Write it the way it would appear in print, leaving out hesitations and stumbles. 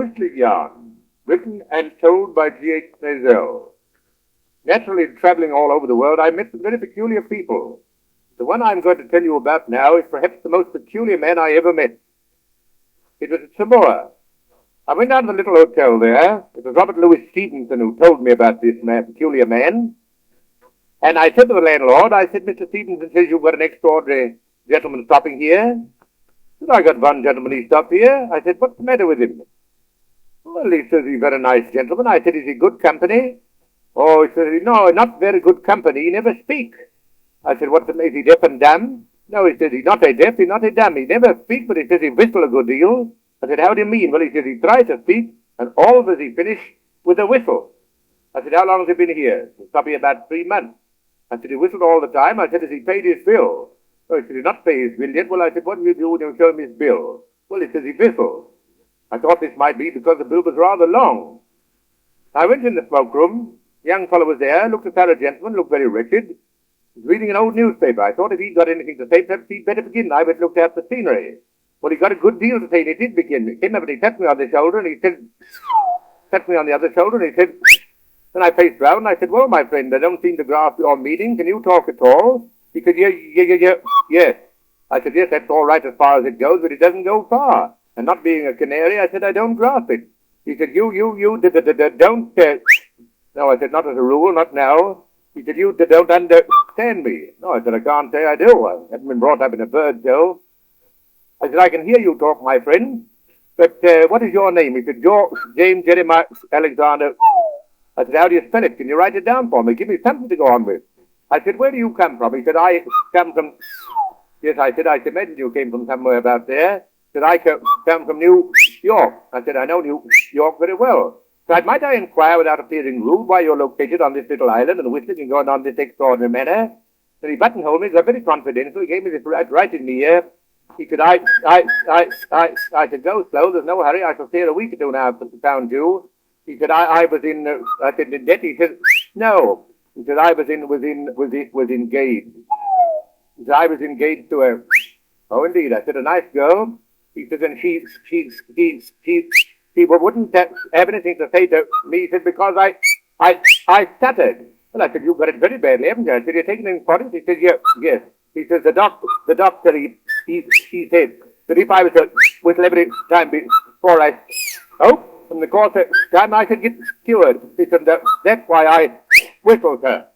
Whistling yarn, written and told by G.H.Snazelle. Naturally, traveling all over the world, I met some very peculiar people. The one I'm going to tell you about now is perhaps the most peculiar man I ever met. It was at Samoa. I went down to the little hotel there. It was Robert Louis Stevenson who told me about this peculiar man. And I said to the landlord, I said, Mr. Stevenson says you've got an extraordinary gentleman stopping here. He said, I got one gentleman, he stopped here. I said, what's the matter with him? Well, he says he's a very nice gentleman. I said, is he good company? Oh, he says, no, not very good company. He never speak. I said, what's the matter? Is he deaf and dumb? No, he says, he's not a deaf, he's not a dumb. He never speak, but he says he whistle a good deal. I said, how do you mean? Well, he says he tries to speak, and always he finish with a whistle. I said, how long has he been here? He's probably about 3 months. I said, he whistled all the time. I said, has he paid his bill? Oh, he said, he did not pay his bill yet. Well, I said, what do you do when you show him his bill? Well, he says he whistled. I thought this might be because the bill was rather long. I went in the smoke room. The young fellow was there, looked a fellow gentleman, looked very wretched. He was reading an old newspaper. I thought if he'd got anything to say, perhaps he'd better begin. I went and looked at the scenery. Well, he got a good deal to say, and he did begin. He came up and he tapped me on the shoulder, and he said, tapped me on the other shoulder, and he said, then I faced round, and I said, well, my friend, I don't seem to grasp your meaning. Can you talk at all? He said, yes. I said, yes, that's all right as far as it goes, but it doesn't go far. And not being a canary, I said, I don't grasp it. He said, don't, no, I said, not as a rule, not now. He said, you don't understand me. No, I said, I can't say I do. I haven't been brought up in a bird show. I said, I can hear you talk, my friend, but what is your name? He said, George, James, Jeremiah, Alexander. I said, how do you spell it? Can you write it down for me? Give me something to go on with. I said, where do you come from? He said, I come from... Yes, I said, I imagine you came from somewhere about there. He said, I come from New York. I said, I know New York very well. So might I inquire, without appearing rude, why you're located on this little island and whistling and going on this extraordinary manner? So he buttonholed me, he got very confidential, he gave me this right in the ear. He said, I said, go slow, there's no hurry, I shall stay a week or two now to found you. He said, I was in, I said, in debt? He said, no. He said, I was engaged. He said, I was engaged to a, oh indeed, I said, a nice girl. He said, and she wouldn't have anything to say to me. He said, because I stuttered. Well, I said, you've got it very badly, haven't you? I said, you're taking an importance? He said, yes. He says, the doctor, he said that if I was to whistle every time before I, from the course of time I could get cured. He said, that's why I whistled her.